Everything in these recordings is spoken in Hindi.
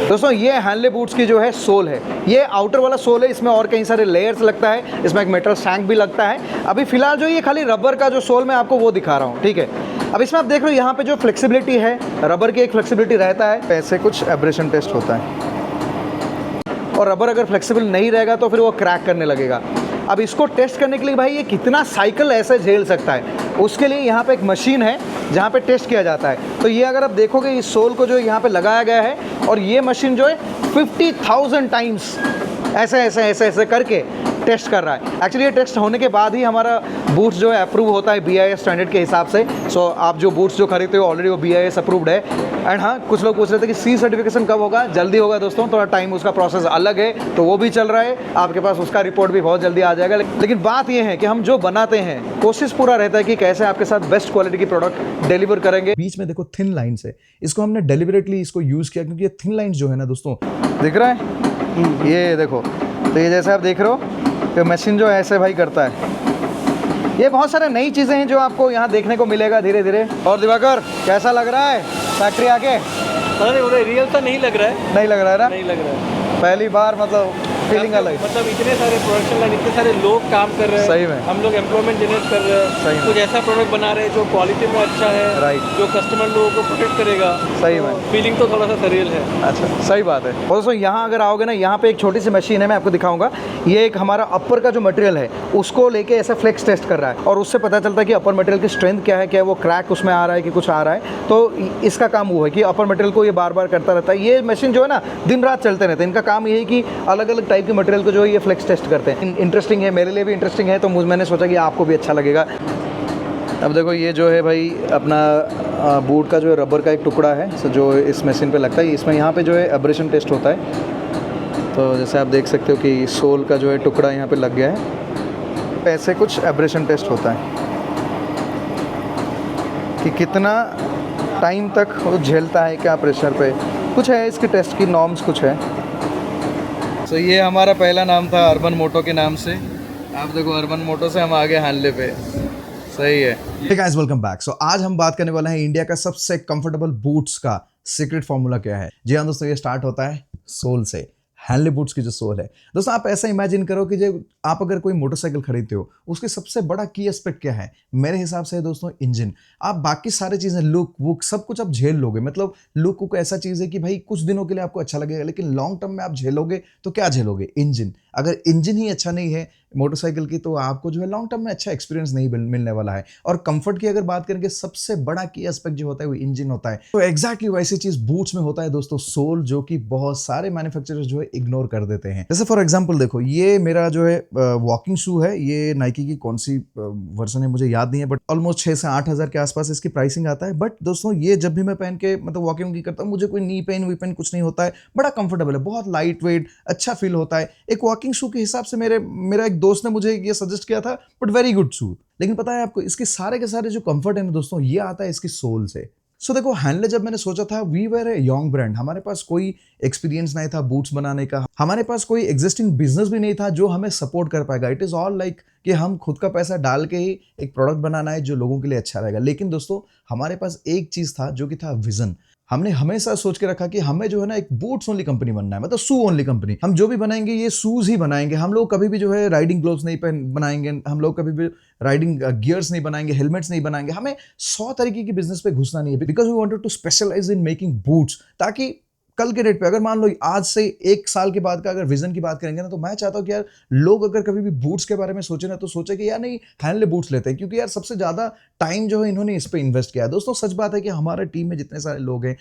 दोस्तों ये हैंडले बूट्स की जो है सोल है, ये आउटर वाला सोल है, इसमें और कई सारे लेयर्स लगता है, इसमें एक मेटल शैंक भी लगता है। अभी फिलहाल जो ये खाली रबर का जो सोल मैं आपको वो दिखा रहा हूँ, ठीक है। अब इसमें आप देख रहे हो यहाँ पे जो फ्लेक्सिबिलिटी है, रबर की एक फ्लेक्सिबिलिटी रहता है, ऐसे कुछ एब्रेशन टेस्ट होता है और रबर अगर फ्लेक्सिबल नहीं रहेगा तो फिर वो क्रैक करने लगेगा। अब इसको टेस्ट करने के लिए भाई ये कितना साइकिल ऐसे झेल सकता है, उसके लिए यहाँ पे एक मशीन है जहाँ पे टेस्ट किया जाता है। तो ये अगर आप देखोगे इस सोल को जो यहाँ पे लगाया गया है और ये मशीन जो है 50,000 टाइम्स ऐसे ऐसे ऐसे ऐसे करके टेस्ट कर रहा है। एक्चुअली ये टेस्ट होने के बाद ही हमारा बूट्स जो है अप्रूव होता है BIS स्टैंडर्ड के हिसाब से। सो आप जो बूट्स जो खरीदते हो ऑलरेडी वो BIS अप्रूव्ड है। एंड हाँ, कुछ लोग पूछ रहे थे कि C सर्टिफिकेशन कब होगा, जल्दी होगा दोस्तों, थोड़ा टाइम उसका प्रोसेस अलग है, तो वो भी चल रहा है, आपके पास उसका रिपोर्ट भी बहुत जल्दी आ जाएगा। लेकिन बात ये है कि हम जो बनाते हैं कोशिश पूरा रहता है कि कैसे आपके साथ बेस्ट क्वालिटी की प्रोडक्ट डिलीवर करेंगे। बीच में देखो थिन लाइन्स है, इसको हमने डेलिबरेटली इसको यूज़ किया क्योंकि ये थिन लाइन्स जो है ना दोस्तों, दिख रहा है ये देखो, तो ये जैसे आप देख रहे हो तो मशीन जो ऐसे भाई करता है। ये बहुत सारे नई चीज़ें हैं जो आपको यहाँ देखने को मिलेगा धीरे धीरे। और दिवाकर कैसा लग रहा है फैक्ट्री आके? पता नहीं, मुझे रियल तो नहीं लग रहा है। नहीं लग रहा है ना? नहीं लग रहा है, पहली बार मतलब फीलिंग अलग। मतलब इतने सारे प्रोडक्शन लाइन, इतने सारे लोग काम कर रहे हैं, सही में हम लोग एम्प्लॉयमेंट जनरेट कर रहे सही हैं, में। कुछ ऐसा प्रोडक्ट बना रहे हैं जो क्वालिटी में अच्छा है, राइट, जो कस्टमर लोगों को प्रोटेक्ट करेगा। सही में फीलिंग तो थोड़ा सा सरियल है। अच्छा, सही बात है। और दोस्तों यहाँ अगर आओगे ना, यहाँ पे एक छोटी सी मशीन है, मैं आपको दिखाऊंगा। ये एक हमारा अपर का जो मटेरियल है उसको लेके ऐसा फ्लेक्स टेस्ट कर रहा है और उससे पता चलता है कि अपर मटेरियल की स्ट्रेंथ क्या है, क्या वो क्रैक उसमें आ रहा है कि कुछ आ रहा है। तो इसका काम वो है कि अपर मटेरियल को ये बार बार करता रहता है। ये मशीन जो है ना दिन रात चलते रहते हैं, इनका काम ये है कि अलग अलग टाइप के मटेरियल को जो है ये फ्लेक्स टेस्ट करते हैं। इंटरेस्टिंग है, मेरे लिए भी इंटरेस्टिंग है, तो मैंने सोचा कि आपको भी अच्छा लगेगा। अब देखो ये जो है भाई अपना बूट का जो है रबर का एक टुकड़ा है, सो जो इस मशीन पे लगता है। इसमें यहाँ पे जो है एब्रेशन टेस्ट होता है। तो जैसे आप देख सकते हो कि सोल का जो है टुकड़ा यहाँ पे लग गया है, ऐसे कुछ एब्रेशन टेस्ट होता है कि कितना टाइम तक वो झेलता है, क्या प्रेशर पे, कुछ है इसके टेस्ट की नॉर्म्स कुछ है। तो ये हमारा पहला नाम था अर्बन मोटो के नाम से। आप देखो अर्बन मोटो से हम आगे हैंडले पे, सही है। Hey guys, welcome back. So आज हम बात करने वाले हैं इंडिया का सबसे कंफर्टेबल बूट्स का सीक्रेट फॉर्मूला क्या है। जी हाँ दोस्तों, ये स्टार्ट होता है सोल से। हैंडले बूट्स की जो सोल है दोस्तों, आप ऐसा इमेजिन करो कि जो आप अगर कोई मोटरसाइकिल खरीदते हो उसके सबसे बड़ा की एस्पेक्ट क्या है, मेरे हिसाब से है दोस्तों इंजन। आप बाकी सारी चीज़ें लुक वुक सब कुछ आप झेल लोगे, मतलब लुक वुक ऐसा चीज़ है कि भाई कुछ दिनों के लिए आपको अच्छा लगेगा, लेकिन लॉन्ग टर्म में आप झेलोगे तो क्या झेलोगे? इंजन। अगर इंजन ही अच्छा नहीं है मोटरसाइकिल की तो आपको जो है लॉन्ग टर्म में अच्छा एक्सपीरियंस नहीं मिलने वाला है। और कंफर्ट की अगर बात करेंगे, सबसे बड़ा की एस्पेक्ट जो होता है वो इंजन होता है। तो एग्जैक्टली वैसी चीज बूट्स में होता है दोस्तों, सोल, जो कि बहुत सारे मैन्युफैक्चरर्स जो है इग्नोर कर देते हैं। जैसे फॉर एग्जांपल देखो, ये मेरा जो है वॉकिंग शू है, ये नाइकी की कौन सी वर्जन है मुझे याद नहीं है, बट ऑलमोस्ट 6 से 8 हज़ार के आसपास इसकी प्राइसिंग आता है। बट दोस्तों ये जब भी मैं पहन के मतलब वॉकिंग करता हूँ, मुझे कोई नी पेन वी पेन कुछ नहीं होता है, बड़ा कंफर्टेबल है, बहुत लाइट वेट, अच्छा फील होता है। एक वॉकिंग शू के हिसाब से मेरा एक दोस्त ने मुझे ये सजेस्ट किया था, बट वेरी गुड शू। लेकिन पता है आपको, इसके सारे के सारे जो कंफर्ट है ना दोस्तों, ये आता है इसकी सोल से। सो देखो, हैंडले जब मैंने सोचा था, we were a young brand, हमारे पास कोई एक्सपीरियंस नहीं था बूट्स बनाने का, हमारे पास कोई एग्जिस्टिंग बिजनेस भी नहीं था जो हमें सपोर्ट कर पाएगा। इट इज ऑल लाइक कि हम खुद का पैसा डाल के ही एक प्रोडक्ट बनाना है जो लोगों के लिए अच्छा रहेगा। लेकिन दोस्तों हमारे पास एक चीज था जो कि था विजन। हमने हमेशा सोच के रखा कि हमें जो है ना एक बूट्स ओनली कंपनी बनना है, मतलब शू ओनली कंपनी। हम जो भी बनाएंगे ये शूज ही बनाएंगे। हम लोग कभी भी जो है राइडिंग ग्लोव्स नहीं बनाएंगे, हम लोग कभी भी राइडिंग गियर्स नहीं बनाएंगे, हेलमेट्स नहीं बनाएंगे। हमें 100 तरीके की बिजनेस पे घुसना नहीं है, because we wanted to specialise in making boots. ताकि कल के डेट पे अगर मान लो आज से 1 साल के बाद का अगर विजन की बात करेंगे ना, तो मैं चाहता हूँ कि यार लोग अगर कभी भी बूट्स के बारे में सोचे ना, तो सोचे कि यार नहीं, हैंडले बूट्स लेते हैं, क्योंकि यार सबसे ज्यादा टाइम जो है इन्होंने इस पे इन्वेस्ट किया है। दोस्तों सच बात है कि हमारे टीम में जितने सारे लोग हैं,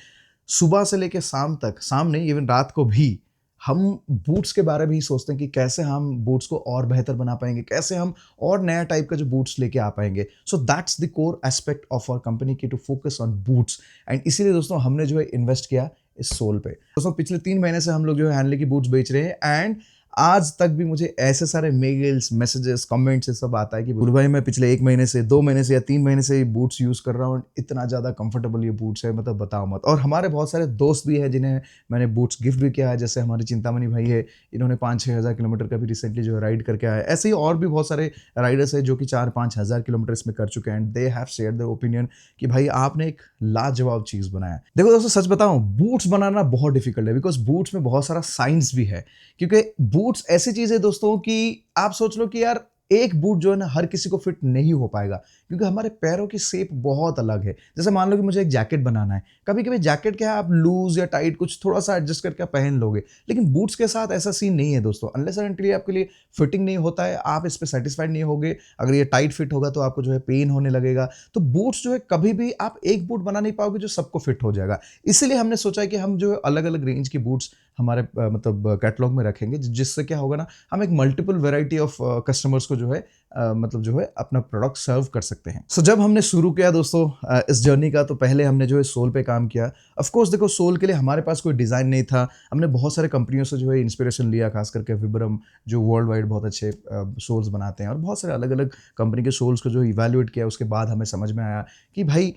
सुबह से लेकर शाम तक, शाम नहीं इवन रात को भी, हम बूट्स के बारे में ही सोचते हैं कि कैसे हम बूट्स को और बेहतर बना पाएंगे, कैसे हम और नया टाइप का जो बूट्स लेके आ पाएंगे। So that's the core aspect of our company की, to focus on boots. And इसीलिए दोस्तों हमने जो है इन्वेस्ट किया इस सोल पे। दोस्तों पिछले 3 महीने से हम लोग जो है हैंडले की बूट्स बेच रहे हैं, एंड आज तक भी मुझे ऐसे सारे मेल्स, मैसेजेस, कमेंट्स ये सब आता है कि गुरु भाई मैं पिछले 1 महीने से, 2 महीने से या 3 महीने से ये बूट्स यूज़ कर रहा हूँ, इतना ज़्यादा कंफर्टेबल ये बूट्स है, मतलब बताओ मत। और हमारे बहुत सारे दोस्त भी हैं जिन्हें मैंने बूट्स गिफ्ट भी किया है, जैसे हमारे चिंतामणि भाई है, इन्होंने 5-6 हज़ार किलोमीटर का भी रिसेंटली जो है राइड करके आया है। ऐसे ही और भी बहुत सारे राइडर्स हैं जो कि 4-5 हज़ार किलोमीटर इसमें कर चुके हैं, and they have share their opinion कि भाई आपने एक लाजवाब चीज़ बनाया। देखो दोस्तों सच बताऊं, बूट्स बनाना बहुत डिफिकल्ट है, बिकॉज बूट्स में बहुत सारा साइंस भी है, क्योंकि बूट्स ऐसी चीज़ है दोस्तों कि आप सोच लो कि यार एक बूट जो है ना हर किसी को फिट नहीं हो पाएगा, क्योंकि हमारे पैरों की शेप बहुत अलग है। जैसे मान लो कि मुझे एक जैकेट बनाना है, कभी कभी जैकेट क्या है आप लूज या टाइट कुछ थोड़ा सा एडजस्ट करके आप पहन लोगे, लेकिन बूट्स के साथ ऐसा सीन नहीं है दोस्तों। अनलेस एंड अनटिल आपके लिए फिटिंग नहीं होता है, आप इस पर सेटिस्फाइड नहीं होगे। अगर ये टाइट फिट होगा तो आपको जो है पेन होने लगेगा। तो बूट्स जो है कभी भी आप एक बूट बना नहीं पाओगे जो सबको फिट हो जाएगा। इसीलिए हमने सोचा है कि हम जो है अलग अलग रेंज की बूट्स हमारे मतलब कैटलॉग में रखेंगे, जिससे क्या होगा ना, हम एक मल्टीपल वेराइटी ऑफ कस्टमर्स को जो है मतलब जो है अपना प्रोडक्ट सर्व कर सकते हैं। सो जब हमने शुरू किया दोस्तों इस जर्नी का, तो पहले हमने जो है सोल पे काम किया। ऑफ कोर्स देखो, सोल के लिए हमारे पास कोई डिज़ाइन नहीं था, हमने बहुत सारे कंपनियों से जो है इंस्पिरेशन लिया, खास करके विब्रम जो वर्ल्ड वाइड बहुत अच्छे सोल्स बनाते हैं, और बहुत सारे अलग अलग कंपनी के सोल्स को जो इवैल्यूएट किया। उसके बाद हमें समझ में आया कि भाई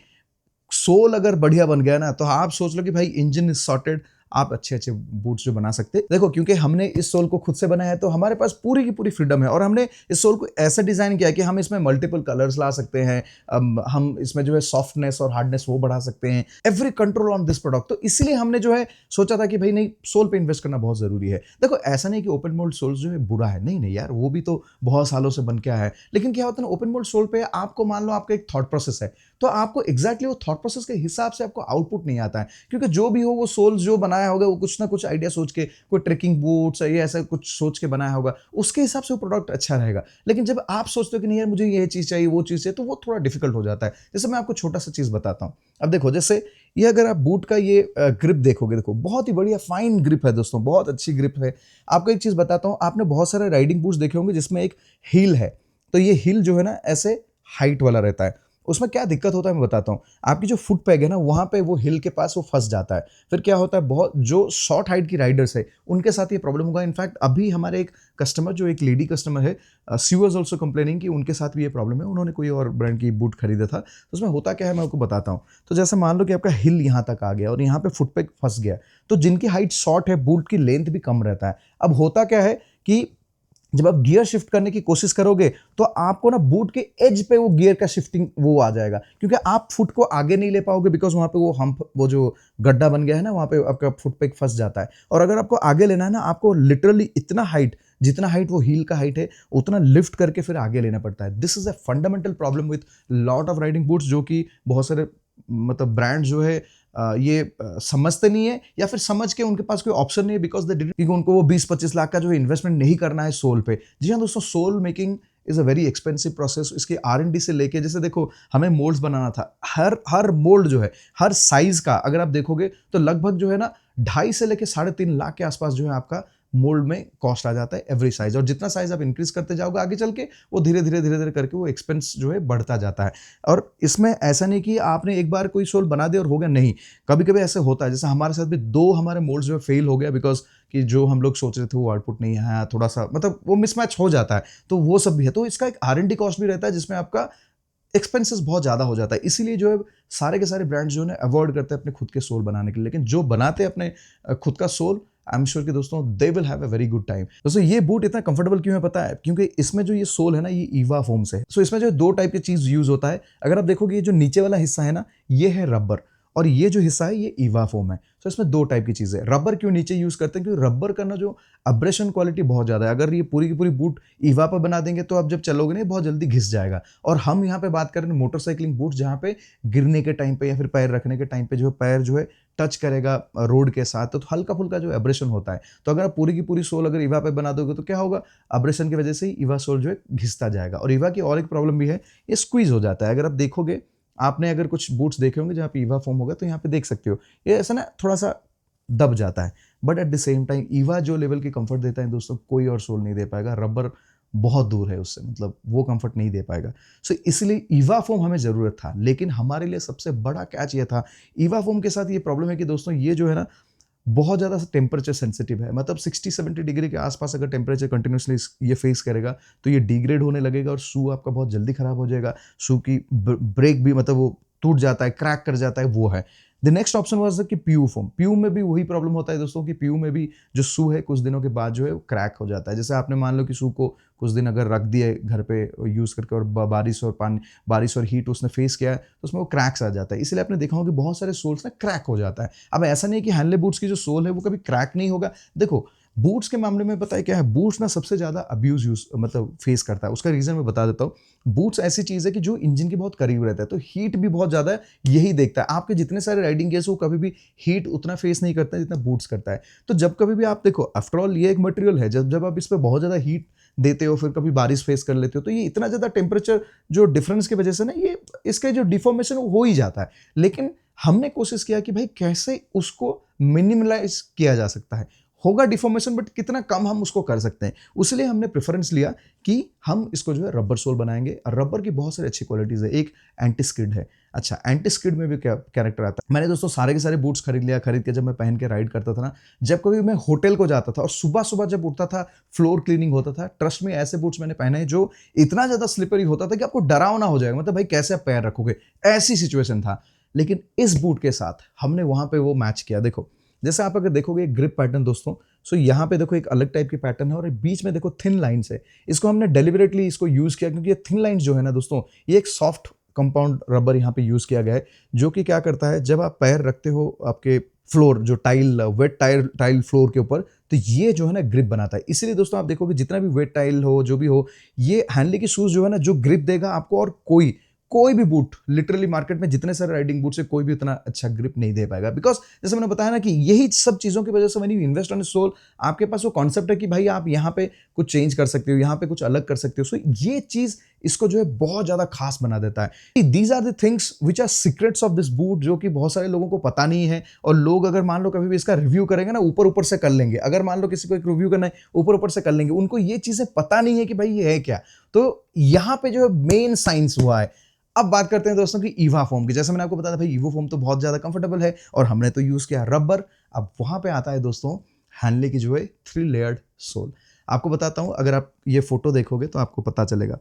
सोल अगर बढ़िया बन गया ना, तो आप सोच लो कि भाई इंजन इज सॉर्टेड, आप अच्छे अच्छे बूट्स जो बना सकते। देखो क्योंकि हमने इस सोल को खुद से बनाया है, तो हमारे पास पूरी की पूरी फ्रीडम है, और हमने इस सोल को ऐसा डिज़ाइन किया कि हम इसमें मल्टीपल कलर्स ला सकते हैं, हम इसमें जो है सॉफ्टनेस और हार्डनेस वो बढ़ा सकते हैं, every control on this product. तो इसीलिए हमने जो है सोचा था कि भाई नहीं, सोल पे इन्वेस्ट करना बहुत ज़रूरी है। देखो ऐसा नहीं कि ओपन मोल्ड सोल्स जो है बुरा है, नहीं नहीं यार, वो भी तो बहुत सालों से बन के आया है। लेकिन क्या होता है ना, ओपन मोल्ड सोल पे आपको मान लो आपका एक थॉट प्रोसेस है, तो आपको एग्जैक्टली वो थॉट प्रोसेस के हिसाब से आपको आउटपुट नहीं आता है, क्योंकि जो भी हो वो सोल्स जो बनाया होगा वो कुछ ना कुछ आइडिया सोच के, कोई ट्रेकिंग बूट्स या ऐसा कुछ सोच के बनाया होगा, उसके हिसाब से वो प्रोडक्ट अच्छा रहेगा। लेकिन जब आप सोचते हो कि नहीं यार मुझे ये चीज़ चाहिए, वो चीज़ चाहिए, तो वो थोड़ा डिफिकल्ट हो जाता है। जैसे मैं आपको छोटा सा चीज़ बताता हूँ। अब देखो, जैसे ये अगर आप बूट का ये ग्रिप देखोगे, देखो बहुत ही बढ़िया फाइन ग्रिप है दोस्तों, बहुत अच्छी ग्रिप है। आपको एक चीज़ बताता हूँ, आपने बहुत सारे राइडिंग बूट्स देखे होंगे जिसमें एक हील है, तो ये हील जो है ना ऐसे हाइट वाला रहता है। उसमें क्या दिक्कत होता है मैं बताता हूँ। आपकी जो फुट पैग है ना, वहाँ पे वो हिल के पास वो फंस जाता है। फिर क्या होता है, बहुत जो शॉर्ट हाइट की राइडर्स है उनके साथ ये प्रॉब्लम होगा। इनफैक्ट अभी हमारे एक कस्टमर, जो एक लेडी कस्टमर है, शी वाज ऑल्सो कंप्लेनिंग कि उनके साथ भी ये प्रॉब्लम है। उन्होंने कोई और ब्रांड की बूट खरीदा था, तो उसमें होता क्या है मैं आपको बताता हूँ। तो जैसे मान लो कि आपका हिल यहाँ तक आ गया और यहाँ पे फुट पैग फंस गया, तो जिनकी हाइट शॉर्ट है, बूट की लेंथ भी कम रहता है। अब होता क्या है कि जब आप गियर शिफ्ट करने की कोशिश करोगे, तो आपको ना बूट के एज पे वो गियर का शिफ्टिंग वो आ जाएगा, क्योंकि आप फुट को आगे नहीं ले पाओगे, बिकॉज वहाँ पे वो हम्प, वो जो गड्ढा बन गया है ना, वहाँ पे आपका फुट पे फंस जाता है। और अगर आपको आगे लेना है ना, आपको लिटरली इतना हाइट, जितना हाइट वो हील का हाइट है, उतना लिफ्ट करके फिर आगे लेना पड़ता है। This is a fundamental problem with lot of riding boots, जो कि बहुत सारे मतलब ब्रांड जो है ये समझते नहीं है, या फिर समझ के उनके पास कोई ऑप्शन नहीं है, बिकॉज दे डिडंट, क्योंकि उनको वो 20-25 लाख का जो है इन्वेस्टमेंट नहीं करना है सोल पे। जी हाँ दोस्तों, sole making is a very expensive process. इसकी R&D से लेके, जैसे देखो हमें मोल्ड्स बनाना था, हर मोल्ड जो है, हर साइज का अगर आप देखोगे तो लगभग जो है ना 2.5 से लेके 3.5 लाख के आसपास जो है आपका मोल्ड में कॉस्ट आ जाता है एवरी साइज। और जितना साइज आप इंक्रीज करते जाओगे आगे चल के, वो धीरे धीरे करके वो एक्सपेंस जो है बढ़ता जाता है। और इसमें ऐसा नहीं कि आपने एक बार कोई सोल बना दिया और हो गया, नहीं, कभी कभी ऐसे होता है। जैसे हमारे साथ भी 2 हमारे मोल्ड्स जो है फेल हो गया, बिकॉज कि जो हम लोग सोच रहे थे वो आउटपुट नहीं आया, थोड़ा सा मतलब वो मिसमैच हो जाता है, तो वो सब भी है। तो इसका एक R&D कॉस्ट भी रहता है, जिसमें आपका एक्सपेंसेस बहुत ज़्यादा हो जाता है। इसीलिए जो है सारे के सारे ब्रांड्स जो है अवॉइड करते हैं अपने खुद के सोल बनाने के लिए। लेकिन जो बनाते हैं अपने खुद का सोल, आई एम श्योर कि दोस्तों they will have a very good time. दोस्तों ये बूट इतना कंफर्टेबल क्यों है पता है? क्योंकि इसमें जो ये सोल है ना, ये ईवा फोम से है। सो इसमें जो 2 टाइप की चीज़ यूज़ होता है। अगर आप देखोगे, ये जो नीचे वाला हिस्सा है ना, ये है रबर, और ये जो हिस्सा है ये ईवा फोम है। तो इसमें 2 टाइप की चीज़ें। रबर क्यों नीचे यूज़ करते हैं? क्योंकि रबर का ना जो अब्रेशन क्वालिटी बहुत ज़्यादा है। अगर ये पूरी की पूरी बूट ईवा पर बना देंगे, तो आप जब चलोगे ना, बहुत जल्दी घिस जाएगा। और हम यहाँ पे बात कर रहे हैं मोटरसाइकिलिंग बूट, जहाँ पे गिरने के टाइम पे या फिर पैर रखने के टाइम पे जो पैर जो है टच करेगा रोड के साथ, तो हल्का फुल्का जो एब्रेशन होता है। तो अगर आप पूरी की पूरी सोल अगर ईवा पे बना दोगे, तो क्या होगा, एब्रेशन की वजह से ही ईवा सोल जो है घिसता जाएगा। और ईवा की और एक प्रॉब्लम भी है, ये स्क्वीज हो जाता है। अगर आप देखोगे, आपने अगर कुछ बूट्स देखे होंगे जहाँ पे ईवा फॉर्म होगा, तो यहाँ पे देख सकते हो ये ऐसा ना थोड़ा सा दब जाता है। But at the same time Eva जो लेवल की कंफर्ट देता है दोस्तों, कोई और सोल नहीं दे पाएगा। रबर बहुत दूर है उससे, मतलब वो कंफर्ट नहीं दे पाएगा। सो इसलिए ईवा फोम हमें ज़रूरत था। लेकिन हमारे लिए सबसे बड़ा कैच ये था, ईवा फोम के साथ ये प्रॉब्लम है कि दोस्तों ये जो है ना, बहुत ज़्यादा टेम्परेचर सेंसिटिव है, मतलब 60-70 डिग्री के आसपास अगर टेम्परेचर कंटिन्यूसली ये फेस करेगा तो ये डिग्रेड होने लगेगा और शू आपका बहुत जल्दी ख़राब हो जाएगा। शू की ब्रेक भी मतलब वो टूट जाता है, क्रैक कर जाता है, वो है। द नेक्स्ट ऑप्शन वाज कि पीयू फोम। पीयू में भी वही प्रॉब्लम होता है दोस्तों कि पीयू में भी जो शू है कुछ दिनों के बाद जो है वो क्रैक हो जाता है। जैसे आपने मान लो कि शू को कुछ दिन अगर रख दिए घर पे यूज़ करके और बारिश और हीट उसने फेस किया है तो उसमें वो क्रैक्स आ जाता है। इसलिए आपने देखा होगा कि बहुत सारे सोल्स ना क्रैक हो जाता है। अब ऐसा नहीं कि हैनले बूट्स की जो सोल है वो कभी क्रैक नहीं होगा। देखो बूट्स के मामले में पता है क्या है, बूट्स ना सबसे ज़्यादा अब्यूज़ मतलब फेस करता है। उसका रीज़न मैं बता देता हूँ। बूट्स ऐसी चीज़ है कि जो इंजन के बहुत करीब रहता है तो हीट भी बहुत ज़्यादा यही देखता है। आपके जितने सारे राइडिंग गियर्स वो कभी भी हीट उतना फेस नहीं करता है जितना बूट्स करता है। तो जब कभी भी आप देखो, आफ्टर ऑल ये एक मटेरियल है, जब आप इस पर बहुत ज़्यादा हीट देते हो, फिर कभी बारिश फेस कर लेते हो, तो ये इतना ज़्यादा टेम्परेचर जो डिफरेंस की वजह से ना ये इसका जो डिफॉर्मेशन हो ही जाता है। लेकिन हमने कोशिश किया कि भाई कैसे उसको मिनिमलाइज किया जा सकता है। होगा डिफॉर्मेशन बट कितना कम हम उसको कर सकते हैं, उसलिए हमने प्रेफरेंस लिया कि हम इसको जो है रबर सोल बनाएंगे। और रबर की बहुत सारी अच्छी क्वालिटीज़ है। एक एंटी स्किड है। अच्छा, एंटी स्किड में भी क्या कैरेक्टर आता है। मैंने दोस्तों सारे के सारे बूट्स खरीद के जब मैं पहन के राइड करता था ना, जब कभी मैं होटल को जाता था और सुबह सुबह जब उठता था फ्लोर क्लीनिंग होता था, ट्रस्ट में ऐसे बूट्स मैंने पहने जो इतना ज़्यादा स्लिपरी होता था कि आपको डरावना हो जाएगा, मतलब भाई कैसे आप पैर रखोगे, ऐसी सिचुएशन था। लेकिन इस बूट के साथ हमने वहाँ पे वो मैच किया। देखो जैसे आप अगर देखोगे ग्रिप पैटर्न दोस्तों, सो यहाँ पे देखो एक अलग टाइप की पैटर्न है और बीच में देखो थिन लाइन्स है। इसको हमने डेलिबरेटली इसको यूज़ किया क्योंकि ये थिन लाइन्स जो है ना दोस्तों, ये एक सॉफ्ट कंपाउंड रबर यहाँ पे यूज़ किया गया है, जो कि क्या करता है जब आप पैर रखते हो आपके फ्लोर जो वेट टाइल फ्लोर के ऊपर, तो ये जो है ना ग्रिप बनाता है। इसीलिए दोस्तों आप देखोगे जितना भी वेट टाइल हो जो भी हो, ये हैंडले की शूज़ जो है ना जो ग्रिप देगा आपको, और कोई भी बूट लिटरली मार्केट में जितने सारे राइडिंग बूट से कोई भी उतना अच्छा ग्रिप नहीं दे पाएगा। बिकॉज जैसे मैंने बताया ना कि यही सब चीज़ों की वजह से मैंने इन्वेस्ट ऑन सोल। आपके पास वो कॉन्सेप्ट है कि भाई आप यहाँ पे कुछ चेंज कर सकते हो, यहाँ पे कुछ अलग कर सकते हो। सो ये चीज़ इसको जो है बहुत ज़्यादा खास बना देता है। These are the things which are secrets of this boot, जो कि बहुत सारे लोगों को पता नहीं है। और लोग अगर मान लो कभी भी इसका रिव्यू करेंगे ना, ऊपर से कर लेंगे। अगर मान लो किसी को एक रिव्यू करना है ऊपर से कर लेंगे, उनको ये चीज़ें पता नहीं है कि भाई ये है क्या। तो यहाँ पे जो है मेन साइंस हुआ है। अब बात करते हैं दोस्तों की ईवा फोम की। जैसे मैंने आपको बताया था भाई ईवा फोम तो बहुत ज़्यादा कंफर्टेबल है और हमने तो यूज़ किया रबर। अब वहाँ पे आता है दोस्तों हैंडले की जो है 3 लेयर्ड सोल। आपको बताता हूँ, अगर आप ये फोटो देखोगे तो आपको पता चलेगा।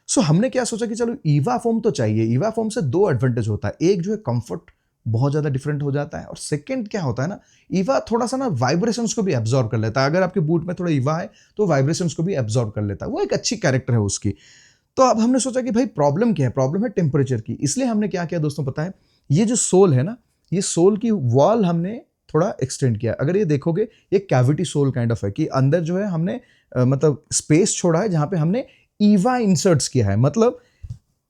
सो हमने क्या सोचा कि चलो ईवा फोम तो चाहिए। ईवा फोम से 2 एडवांटेज होता है। एक जो है कंफर्ट बहुत ज़्यादा डिफरेंट हो जाता है, और सेकंड क्या होता है ना, ईवा थोड़ा सा ना वाइब्रेशंस को भी एब्जॉर्ब कर लेता है। अगर आपके बूट में थोड़ा ईवा है तो वाइब्रेशंस को भी एब्जॉर्ब कर लेता है। वो एक अच्छी कैरेक्टर है उसकी। तो अब हमने सोचा कि भाई प्रॉब्लम क्या है, प्रॉब्लम है टेम्परेचर की। इसलिए हमने क्या किया दोस्तों पता है, ये जो सोल है ना, ये सोल की वॉल हमने थोड़ा एक्सटेंड किया। अगर ये देखोगे ये कैविटी सोल काइंड ऑफ है कि अंदर जो है हमने मतलब स्पेस छोड़ा है जहाँ पे हमने ईवा इंसर्ट्स किया है। मतलब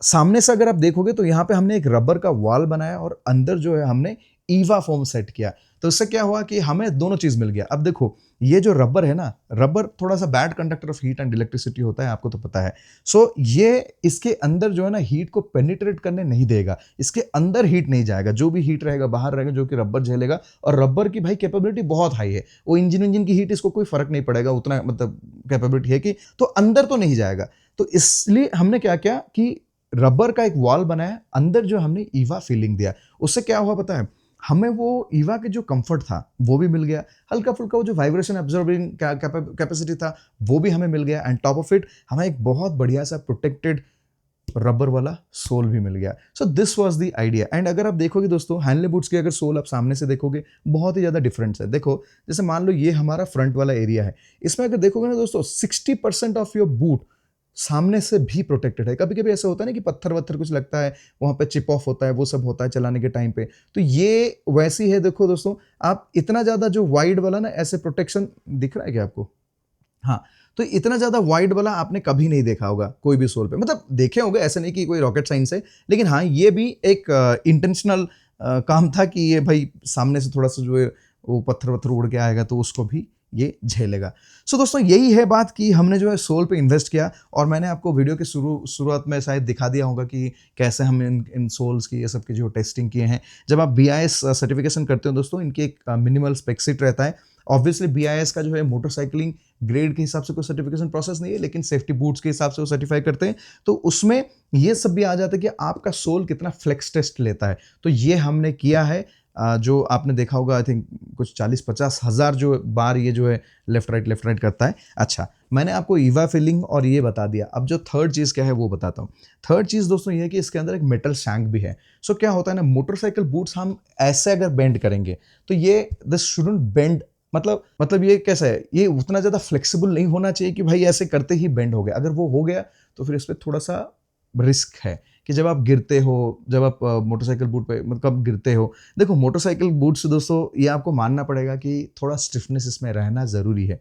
सामने से अगर आप देखोगे तो यहाँ पे हमने एक रबर का वॉल बनाया और अंदर जो है हमने ईवा फोम सेट किया। तो इससे क्या हुआ कि हमें दोनों चीज़ मिल गया। अब देखो ये जो रबर है ना, रबर थोड़ा सा bad conductor of heat and electricity होता है, आपको तो पता है। सो ये इसके अंदर जो है ना हीट को पेनिट्रेट करने नहीं देगा, इसके अंदर हीट नहीं जाएगा। जो भी हीट रहेगा बाहर रहेगा, जो कि रबर झेलेगा। और रबर की भाई कैपेबिलिटी बहुत हाई है, वो इंजन की हीट इसको कोई फर्क नहीं पड़ेगा, उतना मतलब कैपेबिलिटी है कि तो अंदर तो नहीं जाएगा। तो इसलिए हमने क्या किया कि रबर का एक वॉल बनाया, अंदर जो हमने ईवा फीलिंग दिया। उससे क्या हुआ पता है, हमें वो ईवा के जो कंफर्ट था वो भी मिल गया, हल्का फुल्का वो जो वाइब्रेशन एब्जॉर्बिंग कैपेसिटी था वो भी हमें मिल गया, एंड टॉप ऑफ इट हमें एक बहुत बढ़िया सा प्रोटेक्टेड रबर वाला सोल भी मिल गया। So this was the idea. And अगर आप देखोगे दोस्तों हैंडले बूट्स की अगर सोल आप सामने से देखोगे बहुत ही ज़्यादा डिफरेंस है। देखो जैसे मान लो ये हमारा फ्रंट वाला एरिया है, इसमें अगर देखोगे ना दोस्तों 60% ऑफ योर बूट सामने से भी प्रोटेक्टेड है। कभी कभी ऐसा होता है ना कि पत्थर वत्थर कुछ लगता है, वहाँ पे चिप ऑफ होता है, वो सब होता है चलाने के टाइम पे। तो ये वैसी है। देखो दोस्तों आप इतना ज़्यादा जो वाइड वाला ना ऐसे प्रोटेक्शन दिख रहा है क्या आपको? हाँ, तो इतना ज़्यादा वाइड वाला आपने कभी नहीं देखा होगा कोई भी सोल पे। मतलब देखे होंगे, ऐसा नहीं कि कोई रॉकेट साइंस है, लेकिन हाँ ये भी एक इंटेंशनल काम था कि ये भाई सामने से थोड़ा सा जो है वो पत्थर वत्थर उड़ के आएगा तो उसको भी ये झेलेगा। सो दोस्तों यही है बात कि हमने जो है सोल पे इन्वेस्ट किया। और मैंने आपको वीडियो के शुरुआत में शायद दिखा दिया होगा कि कैसे हम इन सोल्स की ये सब की जो टेस्टिंग किए हैं। जब आप BIS सर्टिफिकेशन करते हो दोस्तों, इनके एक मिनिमल स्पेक शीट रहता है। ऑब्वियसली BIS का जो है मोटरसाइकिलिंग ग्रेड के हिसाब से कोई सर्टिफिकेशन प्रोसेस नहीं है, लेकिन सेफ्टी बूट्स के हिसाब से वो सर्टिफाई करते हैं। तो उसमें ये सब भी आ जाता है कि आपका सोल कितना फ्लेक्स टेस्ट लेता है। तो ये हमने किया है। जो आपने देखा होगा आई थिंक कुछ 40-50 हज़ार जो बार ये जो है लेफ्ट राइट करता है। अच्छा, मैंने आपको ईवा फीलिंग और ये बता दिया। अब जो थर्ड चीज़ क्या है वो बताता हूँ। थर्ड चीज़ दोस्तों ये है कि इसके अंदर एक मेटल शैंक भी है। सो क्या होता है ना, मोटरसाइकिल बूट्स हम ऐसे अगर बेंड करेंगे तो ये दिस शुडंट बेंड, मतलब ये कैसा है, ये उतना ज़्यादा फ्लेक्सिबल नहीं होना चाहिए कि भाई ऐसे करते ही बेंड हो गया। अगर वो हो गया तो फिर इस पर थोड़ा सा रिस्क है कि जब आप गिरते हो, जब आप मोटरसाइकिल बूट पे मतलब गिरते हो, देखो मोटरसाइकिल बूट्स दोस्तों ये आपको मानना पड़ेगा कि थोड़ा स्टिफनेस इसमें रहना ज़रूरी है।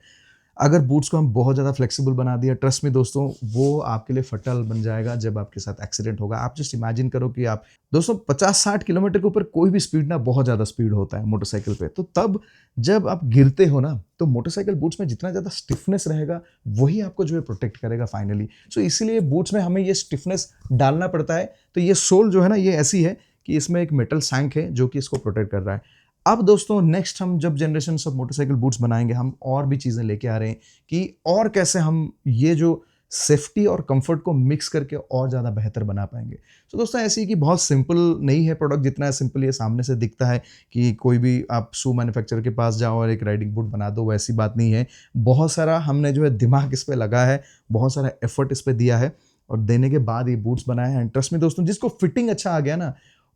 अगर बूट्स को हम बहुत ज़्यादा फ्लेक्सिबल बना दिया, ट्रस्ट में दोस्तों वो आपके लिए फटल बन जाएगा जब आपके साथ एक्सीडेंट होगा। आप जस्ट इमेजिन करो कि आप दोस्तों 50-60 किलोमीटर के ऊपर कोई भी स्पीड ना बहुत ज़्यादा स्पीड होता है मोटरसाइकिल पे, तो तब जब आप गिरते हो ना तो मोटरसाइकिल बूट्स में जितना ज़्यादा स्टिफनेस रहेगा वही आपको जो है प्रोटेक्ट करेगा फाइनली। सो इसीलिए बूट्स में हमें ये स्टिफनेस डालना पड़ता है। तो ये सोल जो है ना ये ऐसी है कि इसमें एक मेटल सैंक है जो कि इसको प्रोटेक्ट कर रहा है। अब दोस्तों नेक्स्ट हम जब जनरेशन ऑफ मोटरसाइकिल बूट्स बनाएंगे, हम और भी चीज़ें लेके आ रहे हैं कि और कैसे हम ये जो सेफ्टी और कंफर्ट को मिक्स करके और ज़्यादा बेहतर बना पाएंगे। तो दोस्तों ऐसी कि बहुत सिंपल नहीं है प्रोडक्ट, जितना सिंपल ये सामने से दिखता है कि कोई भी आप शू मैन्युफैक्चरर के पास जाओ और एक राइडिंग बूट बना दो, वैसी बात नहीं है। बहुत सारा हमने जो है दिमाग इस पर लगा है, बहुत सारा एफर्ट इस पर दिया है और देने के बाद ये बूट्स बनाए हैं। ट्रस्ट में दोस्तों, जिसको फिटिंग अच्छा आ गया ना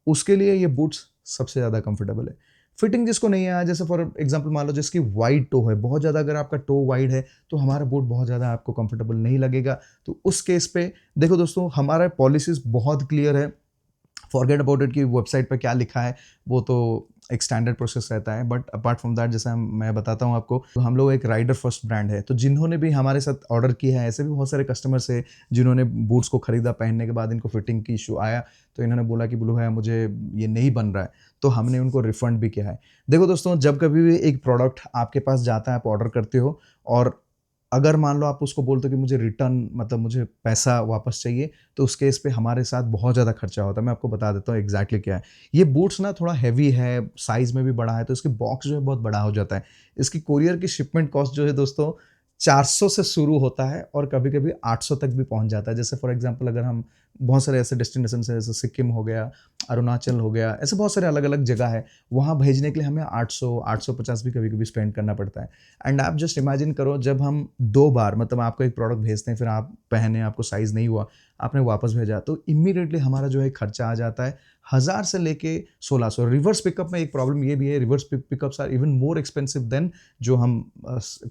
उसके लिए ये बूट्स सबसे ज़्यादा कंफर्टेबल है। फिटिंग जिसको नहीं आया, जैसे फॉर एग्जांपल मान लो जिसकी वाइड टो है, बहुत ज़्यादा अगर आपका टो वाइड है तो हमारा बूट बहुत ज़्यादा आपको कंफर्टेबल नहीं लगेगा। तो उस केस पे देखो दोस्तों, हमारा पॉलिसीज बहुत क्लियर है। फॉरगेट अबाउट इट कि वेबसाइट पे क्या लिखा है, वो तो एक स्टैंडर्ड प्रोसेस रहता है। बट अपार्ट फ्रॉम दैट, जैसे मैं बताता हूँ आपको, तो हम लोग एक राइडर फर्स्ट ब्रांड है। तो जिन्होंने भी हमारे साथ ऑर्डर किया है, ऐसे भी बहुत सारे कस्टमर्स है जिन्होंने बूट्स को खरीदा, पहनने के बाद इनको फिटिंग की इशू आया तो इन्होंने बोला कि ब्लू भाई मुझे ये नहीं बन रहा है, तो हमने उनको रिफंड भी किया है। देखो दोस्तों, जब कभी भी एक प्रोडक्ट आपके पास जाता है, आप ऑर्डर करते हो और अगर मान लो आप उसको बोलते हो कि मुझे रिटर्न मतलब मुझे पैसा वापस चाहिए, तो उस केस पे हमारे साथ बहुत ज़्यादा खर्चा होता है। मैं आपको बता देता हूँ एग्जैक्टली क्या है। ये बूट्स ना थोड़ा हैवी है, साइज़ में भी बड़ा है, तो इसकी बॉक्स जो है बहुत बड़ा हो जाता है। इसकी कोरियर की शिपमेंट कॉस्ट जो है दोस्तों 400 से शुरू होता है और कभी कभी 800 तक भी पहुंच जाता है। जैसे फॉर एग्जांपल अगर हम बहुत सारे ऐसे डेस्टिनेशन है, जैसे सिक्किम हो गया, अरुणाचल हो गया, ऐसे बहुत सारे अलग अलग जगह है, वहाँ भेजने के लिए हमें 800-850 भी कभी कभी स्पेंड करना पड़ता है। एंड आप जस्ट इमेजिन करो, जब हम 2 बार मतलब आपको एक प्रोडक्ट भेजते हैं, फिर आप पहने, आपको साइज़ नहीं हुआ, आपने वापस भेजा, तो इमीडिएटली हमारा जो है खर्चा आ जाता है 1000 से लेके 1600। रिवर्स पिकअप में एक प्रॉब्लम ये भी है, reverse pickups are even more expensive than जो हम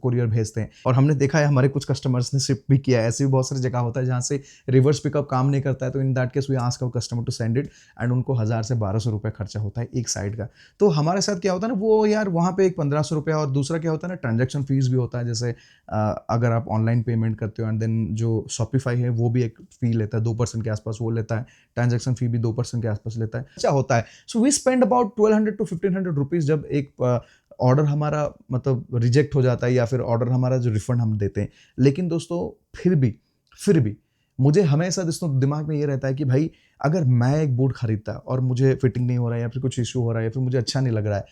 कोरियर भेजते हैं। और हमने देखा है हमारे कुछ कस्टमर्स ने शिप भी किया है। ऐसे भी बहुत सारी जगह होता है जहाँ से रिवर्स पिकअप काम नहीं करता है, तो in that case we ask our customer to send it and उनको 1000 से 1200 रुपये खर्चा होता है एक साइड का। तो हमारे साथ क्या होता है ना, वो यार वहाँ पे एक 1500 रुपया, और दूसरा क्या होता है ना, ट्रांजैक्शन फीस भी होता है। जैसे अगर आप ऑनलाइन पेमेंट करते हो एंड देन जो शॉपिफाई है वो भी एक फी लेता है, 2% के आसपास वो लेता है, ट्रांजैक्शन फी भी 2% के आसपास लेता है, अच्छा होता है। So we spend about 1200 to 1500 rupees जब एक ऑर्डर हमारा मतलब रिजेक्ट हो जाता है या फिर ऑर्डर हमारा जो रिफंड हम देते हैं। लेकिन दोस्तों फिर भी मुझे हमेशा दोस्तों दिमाग में ये रहता है कि भाई अगर मैं एक बूट खरीदता और मुझे फिटिंग नहीं हो रहा है या फिर कुछ इशू हो रहा है या फिर मुझे अच्छा नहीं लग रहा है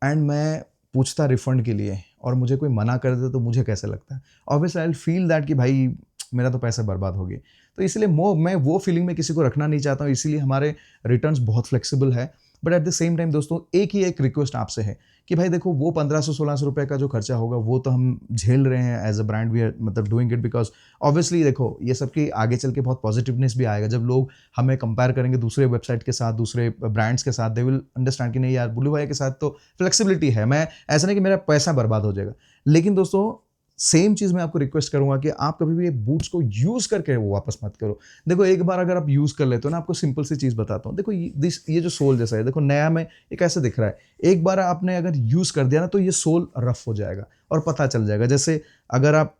एंड मैं पूछता रिफंड के लिए और मुझे कोई मना कर दे तो मुझे कैसे लगता है? Obviously I will feel that कि भाई मेरा तो पैसा बर्बाद हो गया। तो इसलिए मैं वो फीलिंग में किसी को रखना नहीं चाहता हूँ, इसीलिए हमारे रिटर्न्स बहुत फ्लेक्सिबल है। But at the same time दोस्तों एक रिक्वेस्ट आपसे है कि भाई देखो, वो 1500-1600 रुपये का जो खर्चा होगा वो तो हम झेल रहे हैं as a brand, we are मतलब डूइंग इट बिकॉज ऑब्वियसली देखो ये सब की आगे चल के बहुत पॉजिटिवनेस भी आएगा। जब लोग हमें कंपेयर करेंगे दूसरे वेबसाइट के साथ, दूसरे ब्रांड्स के साथ, दे विल अंडरस्टैंड कि नहीं यार, ब्लू भाई के साथ तो फ्लेक्सिबिलिटी है। मैं ऐसा नहीं कि मेरा पैसा बर्बाद हो जाएगा। लेकिन दोस्तों सेम चीज़ मैं आपको रिक्वेस्ट करूंगा कि आप कभी भी ये बूट्स को यूज़ करके वो वापस मत करो। देखो एक बार अगर आप यूज़ कर लेते हो ना, आपको सिंपल सी चीज़ बताता हूँ। देखो ये जो सोल जैसा है, देखो नया में ये कैसे दिख रहा है, एक बार आपने अगर यूज़ कर दिया ना तो ये सोल रफ हो जाएगा और पता चल जाएगा। जैसे अगर आप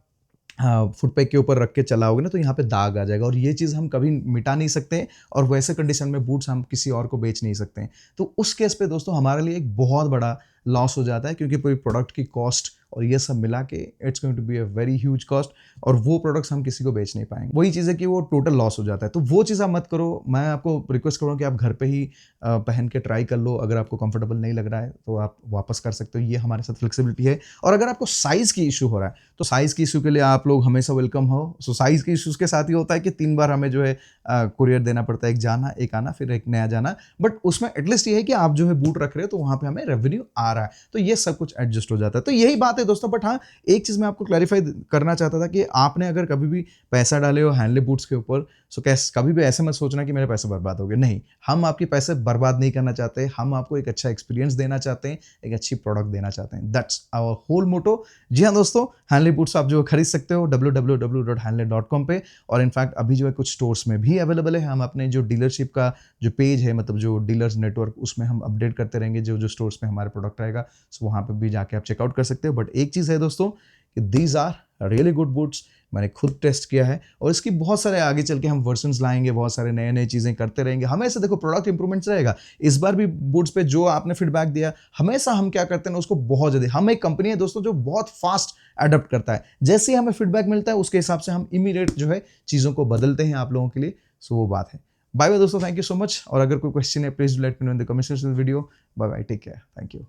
फुटपैक के ऊपर रख के चलाओगे ना तो यहाँ पे दाग आ जाएगा और ये चीज़ हम कभी मिटा नहीं सकते और वैसे कंडीशन में बूट्स हम किसी और को बेच नहीं सकते हैं। तो उस केस पे दोस्तों हमारे लिए एक बहुत बड़ा लॉस हो जाता है, क्योंकि पूरी प्रोडक्ट की कॉस्ट और ये सब मिला के it's going to be a very huge cost और वो प्रोडक्ट्स हम किसी को बेच नहीं पाएंगे। वही चीज़ है कि वो टोटल लॉस हो जाता है। तो वो चीज़ आप मत करो। मैं आपको रिक्वेस्ट करूँगा कि आप घर पे ही पहन के ट्राई कर लो। अगर आपको कंफर्टेबल नहीं लग रहा है तो आप वापस कर सकते हो, ये हमारे साथ फ्लेक्सिबिलिटी है। और अगर आपको साइज़ की इशू हो रहा है तो साइज़ की इशू के लिए आप लोग हमेशा वेलकम हो। सो साइज़ के इशूज़ के साथ ही होता है कि 3 बार हमें जो है कुरियर देना पड़ता है, एक जाना एक आना फिर एक नया जाना, बट उसमें एटलीस्ट ये है कि आप जो है बूट रख रहे हो तो वहाँ पे हमें रेवेन्यू आ रहा है, तो ये सब कुछ एडजस्ट हो जाता है। तो यही बात है दोस्तों। बट हाँ, एक चीज़ मैं आपको क्लैरिफाई करना चाहता था कि आपने अगर कभी भी पैसा डाले हो हैंडले बूट्स के ऊपर, सो कैसे कभी भी ऐसे मत सोचना कि मेरे पैसे बर्बाद हो गए। नहीं, हम आपके पैसे बर्बाद नहीं करना चाहते, हम आपको एक अच्छा एक्सपीरियंस देना चाहते हैं, एक अच्छी प्रोडक्ट देना चाहते हैं। दैट्स आवर होल मोटो। जी हाँ दोस्तों, हैंडले बूट्स आप जो खरीद सकते हो www.hanley.com पे, और इनफैक्ट अभी जो है कुछ स्टोर्स में भी अवेलेबल है। हम अपने जो डीलरशिप का जो पेज है, मतलब जो डीलर्स नेटवर्क, उसमें हम अपडेट करते रहेंगे जो जो स्टोर्स में हमारे प्रोडक्ट रहेगा, सो वहाँ पे भी जाके आप चेकआउट कर सकते हो। बट एक चीज़ है दोस्तों कि these are really good boots, मैंने खुद टेस्ट किया है, और इसकी बहुत सारे आगे चल के हम वर्जन्स लाएंगे, बहुत सारे नए नए चीज़ें करते रहेंगे। हमेशा देखो प्रोडक्ट इंप्रूवमेंट्स रहेगा। इस बार भी बूट्स पे जो आपने फीडबैक दिया, हमेशा हम क्या करते हैं उसको बहुत जल्दी, हम एक कंपनी है दोस्तों जो बहुत फास्ट अडॉप्ट करता है। जैसे ही हमें फीडबैक मिलता है उसके हिसाब से हम इमीडिएट जो है चीज़ों को बदलते हैं आप लोगों के लिए। सो वो बात है। बाय बाय दोस्तों, थैंक यू सो मच। और अगर कोई क्वेश्चन है please let me know in the comment section video. Bye bye, take care, thank you.